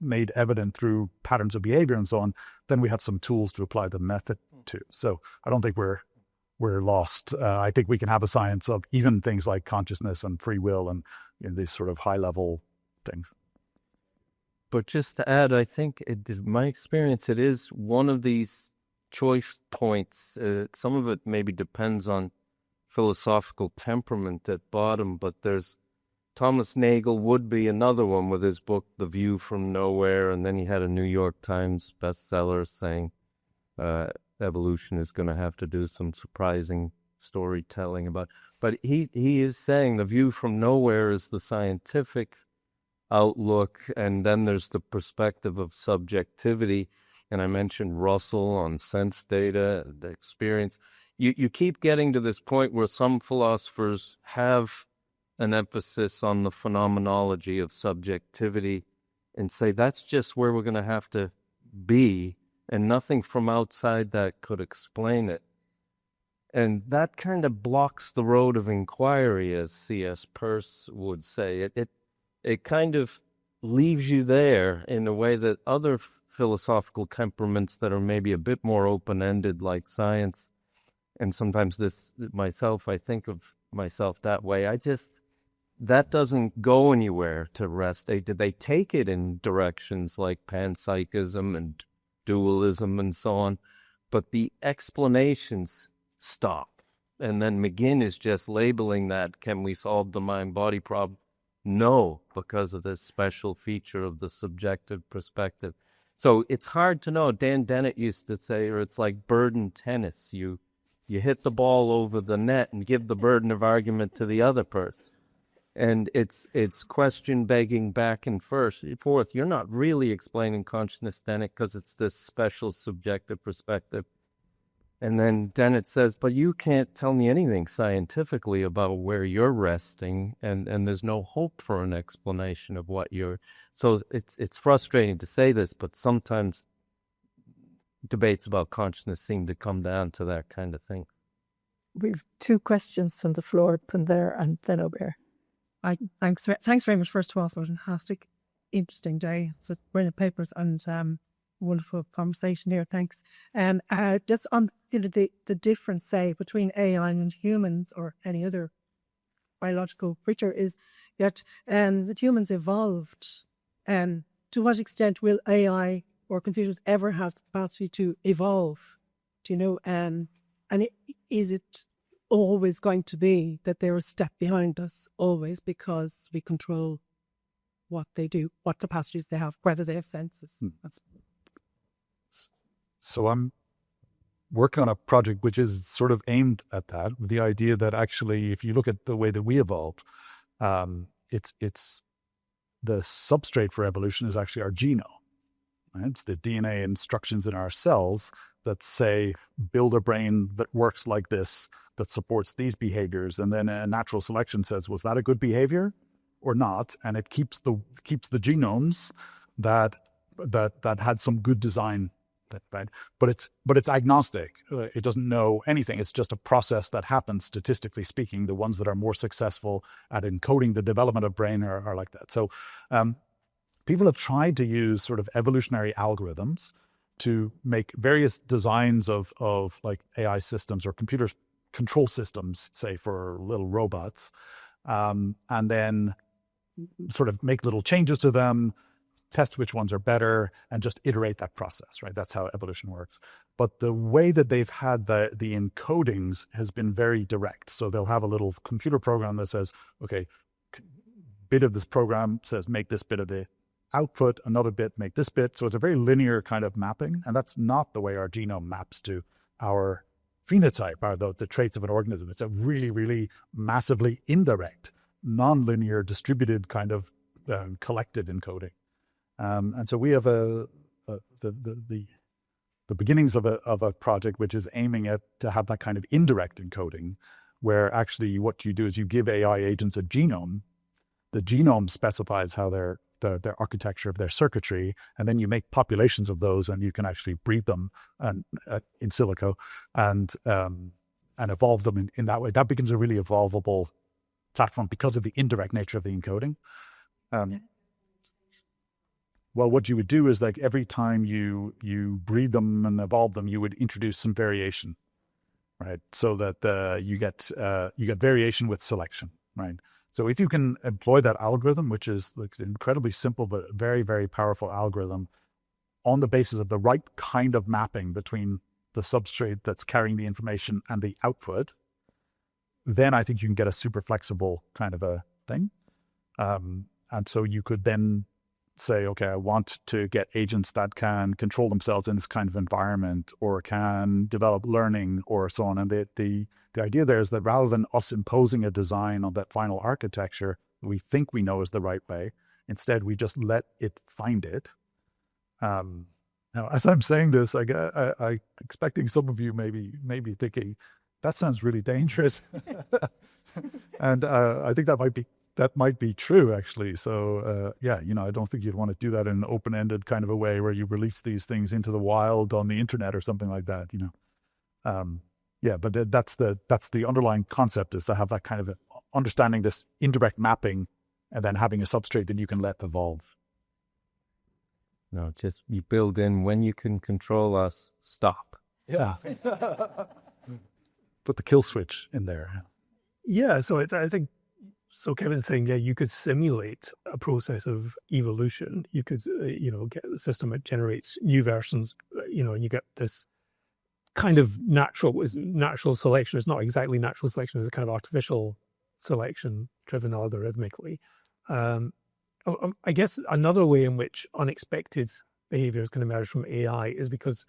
made evident through patterns of behavior and so on, then we have some tools to apply the method to. So I don't think we're lost. I think we can have a science of even things like consciousness and free will and these sort of high level things. But just to add, I think my experience, it is one of these choice points. Some of it maybe depends on philosophical temperament at bottom, but there's Thomas Nagel would be another one with his book, The View from Nowhere, and then he had a New York Times bestseller saying evolution is going to have to do some surprising storytelling about. But he is saying the view from nowhere is the scientific outlook, and then there's the perspective of subjectivity. And I mentioned Russell on sense data, the experience. You keep getting to this point where some philosophers have an emphasis on the phenomenology of subjectivity and say that's just where we're going to have to be, and nothing from outside that could explain it. And that kind of blocks the road of inquiry, as C.S. Peirce would say. It kind of leaves you there in a way that other philosophical temperaments that are maybe a bit more open-ended, like science, and sometimes I think of myself that way. That doesn't go anywhere to rest. They take it in directions like panpsychism and dualism and so on, but the explanations stop. And then McGinn is just labeling that, can we solve the mind-body problem? No, because of this special feature of the subjective perspective. So it's hard to know. Dan Dennett used to say, or it's like bird and tennis. You hit the ball over the net and give the burden of argument to the other person. And it's question begging back and forth. You're not really explaining consciousness, Dennett, because it's this special subjective perspective. And then Dennett says, but you can't tell me anything scientifically about where you're resting, and there's no hope for an explanation of what you're... So it's frustrating to say this, but sometimes debates about consciousness seem to come down to that kind of thing. We've two questions from the floor, from there and then over here. Thanks very much, first of all, for a fantastic, interesting day. It's brilliant papers and wonderful conversation here. Thanks. Just on the difference, say, between AI and humans or any other biological creature is that humans evolved. To what extent will AI or computers ever have the capacity to evolve? Do you know? Is it always going to be that they're a step behind us, always, because we control what they do, what capacities they have, whether they have senses? So I'm working on a project which is sort of aimed at that, with the idea that actually, if you look at the way that we evolved, it's the substrate for evolution is actually our genome. Right? It's the DNA instructions in our cells that say, build a brain that works like this, that supports these behaviors. And then a natural selection says, was that a good behavior or not? And it keeps the genomes that had some good design. Right? But it's agnostic. It doesn't know anything. It's just a process that happens, statistically speaking. The ones that are more successful at encoding the development of brain are like that. So people have tried to use sort of evolutionary algorithms to make various designs of like AI systems or computer control systems, say, for little robots, and then sort of make little changes to them, test which ones are better, and just iterate that process, right? That's how evolution works. But the way that they've had the encodings has been very direct. So they'll have a little computer program that says, okay, bit of this program says make this bit of the output, another bit make this bit. So it's a very linear kind of mapping, and that's not the way our genome maps to our phenotype, or the traits of an organism. It's a really, really massively indirect, non-linear, distributed kind of collected encoding. And so we have the beginnings of a project which is aiming to have that kind of indirect encoding, where actually what you do is you give AI agents a genome. The genome specifies how their architecture of their circuitry, and then you make populations of those, and you can actually breed them in silico and evolve them in that way. That becomes a really evolvable platform because of the indirect nature of the encoding. Well, what you would do is, like, every time you breed them and evolve them, you would introduce some variation, right? So that you get variation with selection, right? So if you can employ that algorithm, which is like incredibly simple but very, very powerful algorithm, on the basis of the right kind of mapping between the substrate that's carrying the information and the output, then I think you can get a super flexible kind of a thing. And so you could then say, okay, I want to get agents that can control themselves in this kind of environment, or can develop learning, or so on. And the idea there is that rather than us imposing a design on that final architecture we think we know is the right way, instead we just let it find it. Now, as I'm saying this, I'm expecting some of you maybe thinking, that sounds really dangerous. And I think that might be true, actually. So yeah, I don't think you'd want to do that in an open-ended kind of a way where you release these things into the wild on the internet or something like that. Yeah, but that's the underlying concept, is to have that kind of understanding this indirect mapping, and then having a substrate that you can let evolve. No, just you build in when you can control us, stop. Yeah. Put the kill switch in there. Yeah, so I think, so Kevin's saying, yeah, you could simulate a process of evolution. You could, get the system that generates new versions, and you get this kind of natural selection. It's not exactly natural selection, it's a kind of artificial selection driven algorithmically. I guess another way in which unexpected behaviors can emerge from AI is because,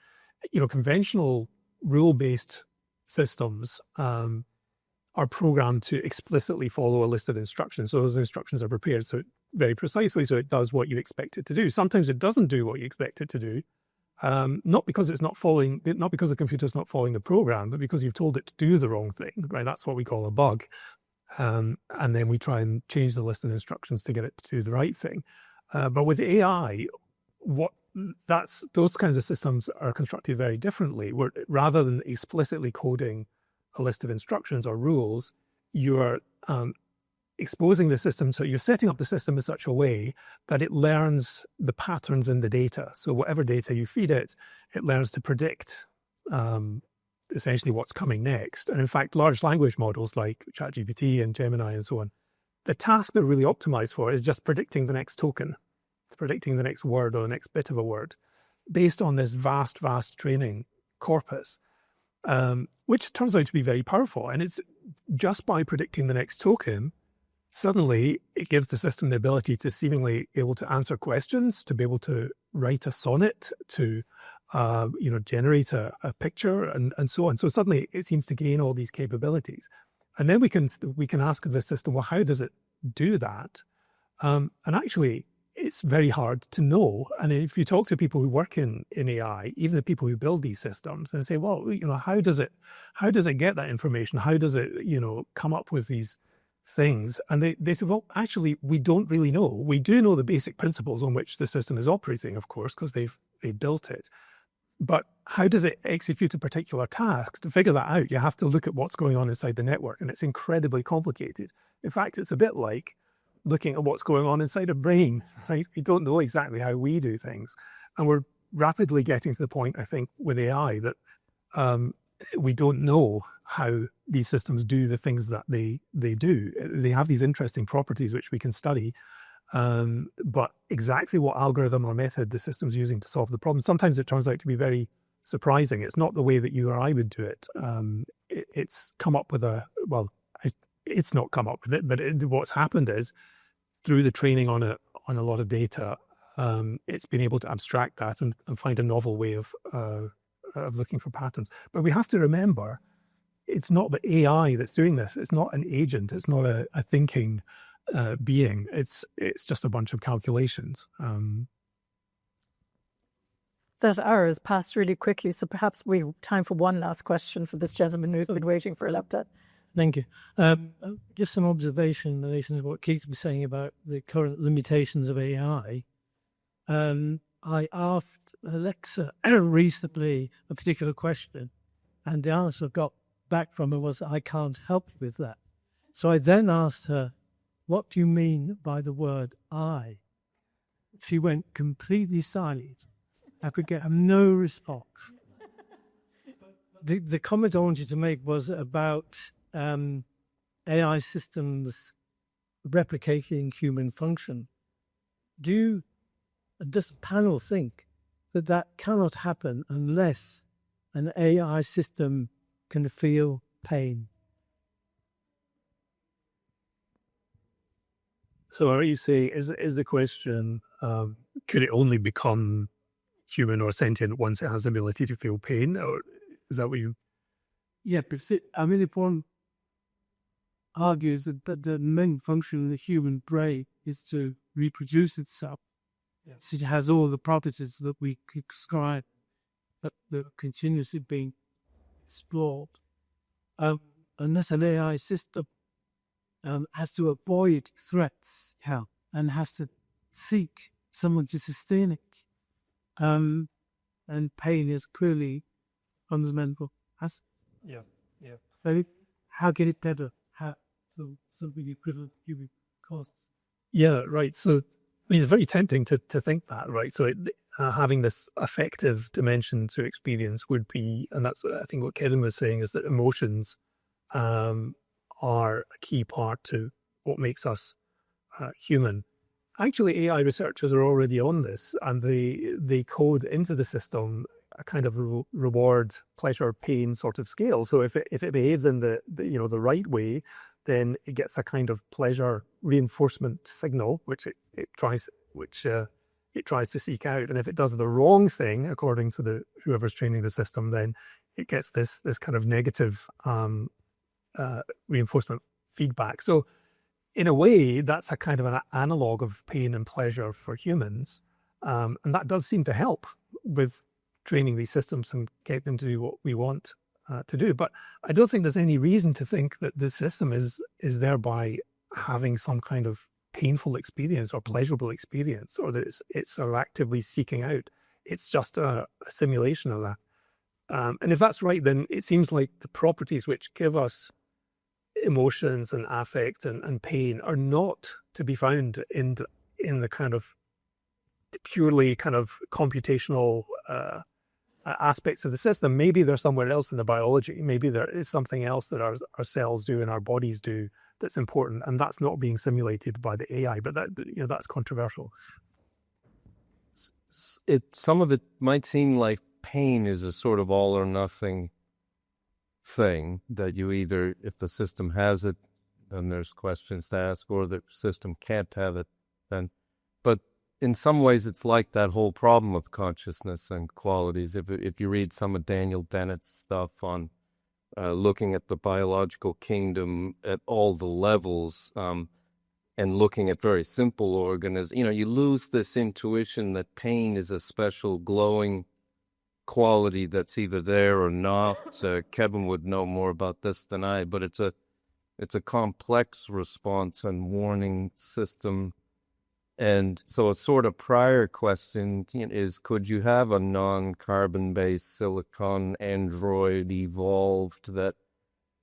conventional rule-based systems are programmed to explicitly follow a list of instructions. So those instructions are prepared very precisely, so it does what you expect it to do. Sometimes it doesn't do what you expect it to do, not because the computer's not following the program, but because you've told it to do the wrong thing, right? That's what we call a bug. And then we try and change the list of instructions to get it to do the right thing. But with AI, those kinds of systems are constructed very differently, where rather than explicitly coding a list of instructions or rules, you're exposing the system. So you're setting up the system in such a way that it learns the patterns in the data. So whatever data you feed it, it learns to predict essentially what's coming next. And in fact, large language models like ChatGPT and Gemini and so on, the task they're really optimized for is just predicting the next token, predicting the next word or the next bit of a word, based on this vast training corpus, which turns out to be very powerful. And it's just by predicting the next token, suddenly it gives the system the ability to seemingly able to answer questions, to be able to write a sonnet, to generate a picture and so on. So suddenly it seems to gain all these capabilities. And then we can ask the system, well, how does it do that? And actually, it's very hard to know. And if you talk to people who work in AI, even the people who build these systems, and say, well, how does it get that information? How does it, come up with these things? And they say, well, actually, we don't really know. We do know the basic principles on which the system is operating, of course, because they built it. But how does it execute a particular task? To figure that out, you have to look at what's going on inside the network, and it's incredibly complicated. In fact, it's a bit like looking at what's going on inside a brain, right? We don't know exactly how we do things. And we're rapidly getting to the point, I think, with AI that we don't know how these systems do the things that they do. They have these interesting properties which we can study, but exactly what algorithm or method the system's using to solve the problem, sometimes it turns out to be very surprising. It's not the way that you or I would do it. It's come up with it's not come up with it, but what's happened is through the training on a lot of data, it's been able to abstract that and find a novel way of looking for patterns. But we have to remember, it's not the AI that's doing this. It's not an agent. It's not a thinking being. It's just a bunch of calculations. That hour has passed really quickly, so perhaps we have time for one last question for this gentleman who's been waiting for a laptop. Thank you. Just some observation in relation to what Keith was saying about the current limitations of AI. I asked Alexa recently a particular question, and the answer I got back from her was, I can't help you with that. So I then asked her, what do you mean by the word I? She went completely silent. I could get no response. The comment I wanted to make was about AI systems replicating human function. Does the panel think that cannot happen unless an AI system can feel pain? So are you saying, is the question, could it only become human or sentient once it has the ability to feel pain? Or is that what you... Yeah, if one argues that the main function of the human brain is to reproduce itself, yes. It has all the properties that we describe that are continuously being explored. unless an AI system has to avoid threats, and has to seek someone to sustain it. And pain is clearly fundamental. Yeah. So how can it better? How something equivalent to human costs? Yeah, right. So I mean, it's very tempting to think that, right? So having this affective dimension to experience would be, and that's what I think what Kevin was saying, is that emotions are a key part to what makes us human. Actually, AI researchers are already on this, and they code into the system a kind of reward, pleasure, pain sort of scale. So if it behaves in the right way, then it gets a kind of pleasure reinforcement signal, which it tries to seek out. And if it does the wrong thing, according to whoever's training the system, then it gets this kind of negative reinforcement feedback. So in a way, that's a kind of an analog of pain and pleasure for humans. And that does seem to help with training these systems and get them to do what we want to do. But I don't think there's any reason to think that the system is thereby having some kind of painful experience or pleasurable experience, or that it's sort of actively seeking out. It's just a simulation of that. And if that's right, then it seems like the properties which give us emotions and affect and pain are not to be found in the kind of purely kind of computational aspects of the system. Maybe they're somewhere else in the biology. Maybe there is something else that our cells do and our bodies do that's important, and that's not being simulated by the AI. But that's controversial. Some of it might seem like pain is a sort of all or nothing thing, that you either, if the system has it, then there's questions to ask, or the system can't have it, then. But in some ways, it's like that whole problem of consciousness and qualities. If you read some of Daniel Dennett's stuff on looking at the biological kingdom at all the levels, and looking at very simple organisms, you lose this intuition that pain is a special glowing quality that's either there or not. Kevin would know more about this than I, but it's a complex response and warning system. And so a sort of prior question is, could you have a non-carbon-based silicon android evolved that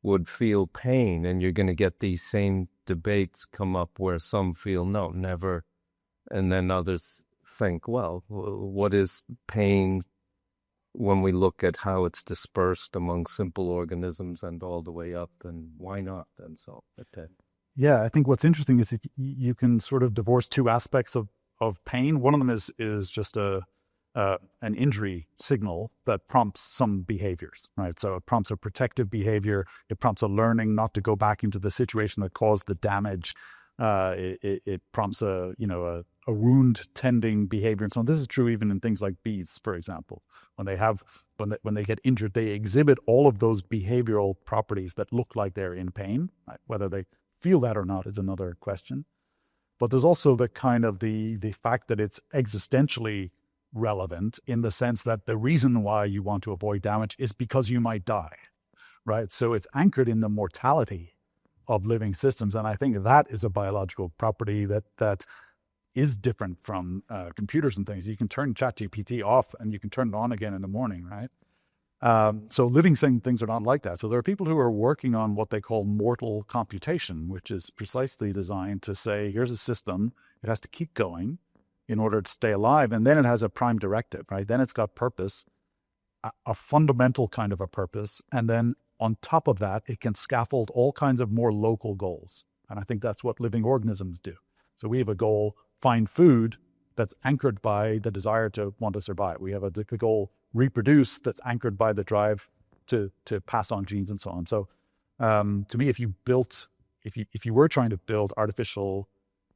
would feel pain? And you're going to get these same debates come up where some feel, no, never. And then others think, well, what is pain when we look at how it's dispersed among simple organisms and all the way up, and why not? And so, yeah, I think what's interesting is that you can sort of divorce two aspects of pain. One of them is just an injury signal that prompts some behaviors, right? So it prompts a protective behavior. It prompts a learning not to go back into the situation that caused the damage. It prompts a wound tending behavior and so on. This is true even in things like bees, for example. When they get injured, they exhibit all of those behavioral properties that look like they're in pain. Right? Whether they feel that or not is another question. But there's also the kind of the fact that it's existentially relevant, in the sense that the reason why you want to avoid damage is because you might die, right? So it's anchored in the mortality of living systems. And I think that is a biological property that is different from computers and things. You can turn ChatGPT off and you can turn it on again in the morning, right? So living things are not like that. So there are people who are working on what they call mortal computation, which is precisely designed to say, here's a system, it has to keep going in order to stay alive. And then it has a prime directive, right? Then it's got purpose, a fundamental kind of a purpose. And then on top of that, it can scaffold all kinds of more local goals. And I think that's what living organisms do. So we have a goal, find food, that's anchored by the desire to want to survive. We have a goal, reproduce, that's anchored by the drive to pass on genes and so on. So to me, if you were trying to build artificial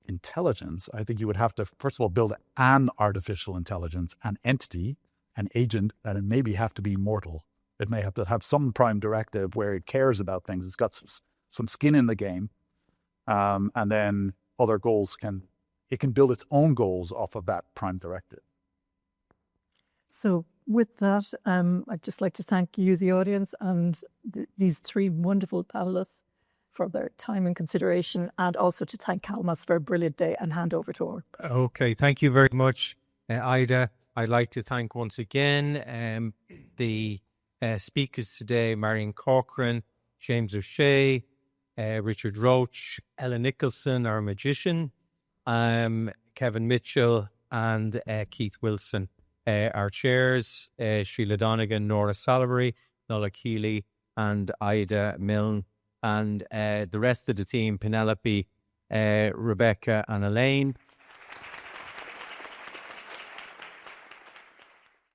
intelligence, I think you would have to, first of all, build an artificial intelligence, an entity, an agent that it maybe have to be mortal. It may have to have some prime directive where it cares about things. It's got some skin in the game. And then other goals it can build its own goals off of that prime directive. So with that, I'd just like to thank you, the audience, and these three wonderful panelists for their time and consideration, and also to thank Calmast for a brilliant day, and hand over to Orr. Okay, thank you very much, Ida. I'd like to thank once again the speakers today, Marion Corcoran, James O'Shea, Richard Roach, Ella Nicholson, our magician, Kevin Mitchell, and Keith Wilson. Our chairs, Sheila Donegan, Nora Salisbury, Nola Keeley, and Ida Milne, and the rest of the team, Penelope, Rebecca, and Elaine.